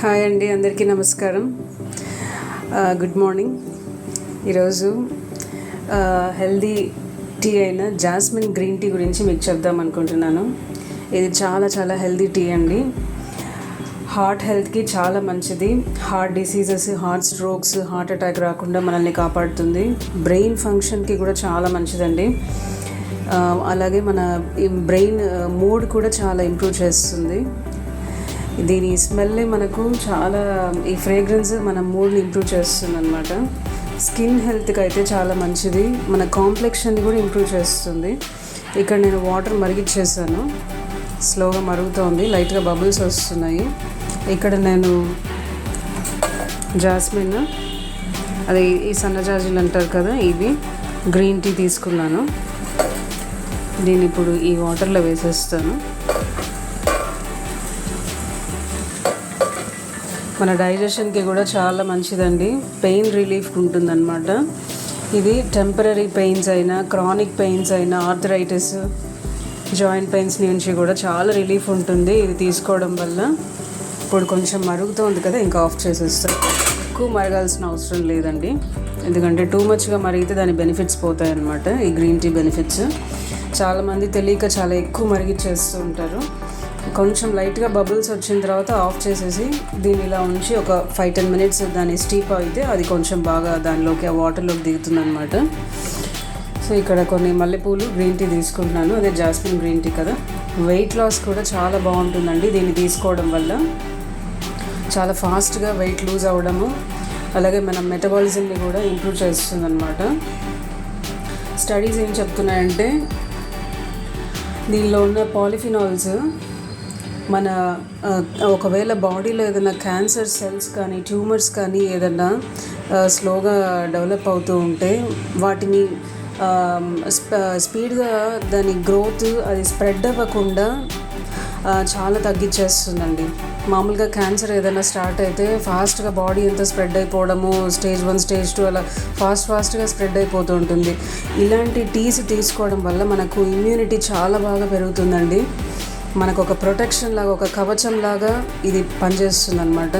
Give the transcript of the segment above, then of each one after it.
Hi అండి, అందరికీ నమస్కారం. Good morning. ఈరోజు హెల్దీ టీ అయిన జాస్మిన్ గ్రీన్ టీ గురించి మీకు చెప్దాం అనుకుంటున్నాను. ఇది చాలా చాలా హెల్దీ టీ అండి. హార్ట్ హెల్త్కి చాలా మంచిది. Heart diseases, heart strokes, heart attack రాకుండా మనల్ని కాపాడుతుంది. బ్రెయిన్ ఫంక్షన్కి కూడా చాలా మంచిదండి. అలాగే మన బ్రెయిన్ మూడ్ కూడా చాలా ఇంప్రూవ్ చేస్తుంది. దీని స్మెల్లే మనకు చాలా, ఈ ఫ్రేగ్రెన్స్ మన మూడ్ని ఇంప్రూవ్ చేస్తుంది అనమాట. స్కిన్ హెల్త్కి అయితే చాలా మంచిది. మన కాంప్లెక్షన్ని కూడా ఇంప్రూవ్ చేస్తుంది. ఇక్కడ నేను వాటర్ మరిగిచ్చేసాను. స్లోగా మరుగుతోంది, లైట్గా బబుల్స్ వస్తున్నాయి. ఇక్కడ నేను జాస్మిన్, అదే ఈ సన్నజాజులు అంటారు కదా, ఇవి గ్రీన్ టీ తీసుకున్నాను. దీన్ని ఇప్పుడు ఈ వాటర్లో వేసేస్తాను. మన డైజెషన్కి కూడా చాలా మంచిదండి. పెయిన్ రిలీఫ్ ఉంటుందన్నమాట. ఇది టెంపరీ పెయిన్స్ అయినా, క్రానిక్ పెయిన్స్ అయినా, ఆర్థరైటిస్, జాయింట్ పెయిన్స్ నుంచి కూడా చాలా రిలీఫ్ ఉంటుంది ఇది తీసుకోవడం వల్ల. ఇప్పుడు కొంచెం మరుగుతోంది కదా, ఇంకా ఆఫ్ చేసేస్తాం. ఎక్కువ మరగాల్సిన అవసరం లేదండి, ఎందుకంటే టూ మచ్గా మరిగితే దాని బెనిఫిట్స్ పోతాయి అన్నమాట. ఈ గ్రీన్ టీ బెనిఫిట్స్ చాలామంది తెలియక చాలా ఎక్కువ మరిగిచ్చేస్తూ ఉంటారు. కొంచెం లైట్గా బబుల్స్ వచ్చిన తర్వాత ఆఫ్ చేసేసి దీన్ని ఇలా ఉంచి ఒక 5-10 మినిట్స్ దాన్ని స్టీప్ అయితే అది కొంచెం బాగా దానిలోకి, ఆ వాటర్లోకి దిగుతుంది అనమాట. సో ఇక్కడ కొన్ని మల్లెపూలు గ్రీన్ టీ తీసుకుంటున్నాను. అదే జాస్మిన్ గ్రీన్ టీ కదా. వెయిట్ లాస్ కూడా చాలా బాగుంటుందండి దీన్ని తీసుకోవడం వల్ల. చాలా ఫాస్ట్గా వెయిట్ లూజ్ అవ్వడము, అలాగే మన మెటబాలిజంని కూడా ఇంప్రూవ్ చేస్తుంది అనమాట. స్టడీస్ ఏం చెప్తున్నాయంటే, దీనిలో ఉన్న పాలిఫినాల్స్ మన ఒకవేళ బాడీలో ఏదైనా క్యాన్సర్ సెల్స్ కానీ, ట్యూమర్స్ కానీ ఏదైనా స్లోగా డెవలప్ అవుతూ ఉంటే వాటిని స్పీడ్గా దాని గ్రోత్ అది స్ప్రెడ్ అవ్వకుండా చాలా తగ్గించేస్తుందండి. మామూలుగా క్యాన్సర్ ఏదైనా స్టార్ట్ అయితే ఫాస్ట్గా బాడీ అంతా స్ప్రెడ్ అయిపోవడము, స్టేజ్ 1, స్టేజ్ 2 అలా ఫాస్ట్గా స్ప్రెడ్ అయిపోతూ ఉంటుంది. ఇలాంటి టీస్ తీసుకోవడం వల్ల మనకు ఇమ్యూనిటీ చాలా బాగా పెరుగుతుందండి. మనకు ఒక ప్రొటెక్షన్ లాగా, ఒక కవచం లాగా ఇది పనిచేస్తుంది అనమాట.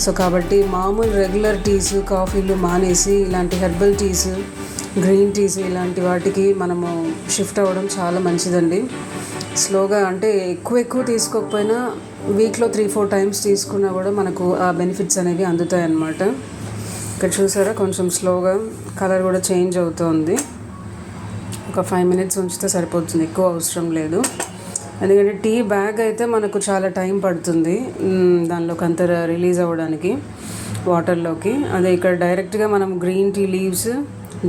సో కాబట్టి మామూలు రెగ్యులర్ టీస్, కాఫీలు మానేసి ఇలాంటి హెర్బల్ టీస్, గ్రీన్ టీస్ ఇలాంటి వాటికి మనము షిఫ్ట్ అవ్వడం చాలా మంచిదండి. స్లోగా, అంటే ఎక్కువ తీసుకోకపోయినా వీక్లో 3-4 టైమ్స్ తీసుకున్నా కూడా మనకు ఆ బెనిఫిట్స్ అనేవి అందుతాయి అన్నమాట. ఇక్కడ చూసారా, కొంచెం స్లోగా కలర్ కూడా చేంజ్ అవుతుంది. ఒక 5 మినిట్స్ ఉంచితే సరిపోతుంది, ఎక్కువ అవసరం లేదు. ఎందుకంటే టీ బ్యాగ్ అయితే మనకు చాలా టైం పడుతుంది దానిలోకి అంత రిలీజ్ అవ్వడానికి వాటర్లోకి. అదే ఇక్కడ డైరెక్ట్గా మనం green tea leaves,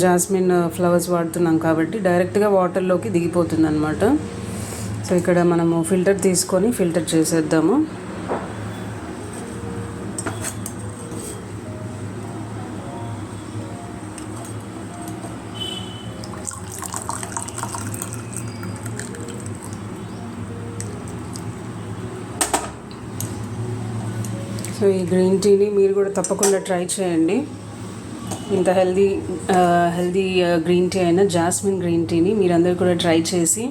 jasmine flowers వాడుతున్నాం కాబట్టి డైరెక్ట్గా వాటర్లోకి దిగిపోతుంది అనమాట. సో ఇక్కడ మనము ఫిల్టర్ తీసుకొని ఫిల్టర్ చేసేద్దాము. సో ఈ గ్రీన్ టీని మీరు కూడా తప్పకుండా ట్రై చేయండి. ఇంత హెల్దీ గ్రీన్ టీ అయిన జాస్మిన్ గ్రీన్ టీని మీరందరూ కూడా ట్రై చేసి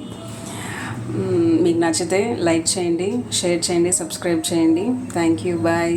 మీకు నచ్చితే లైక్ చేయండి, షేర్ చేయండి, సబ్స్క్రైబ్ చేయండి. Thank you, bye.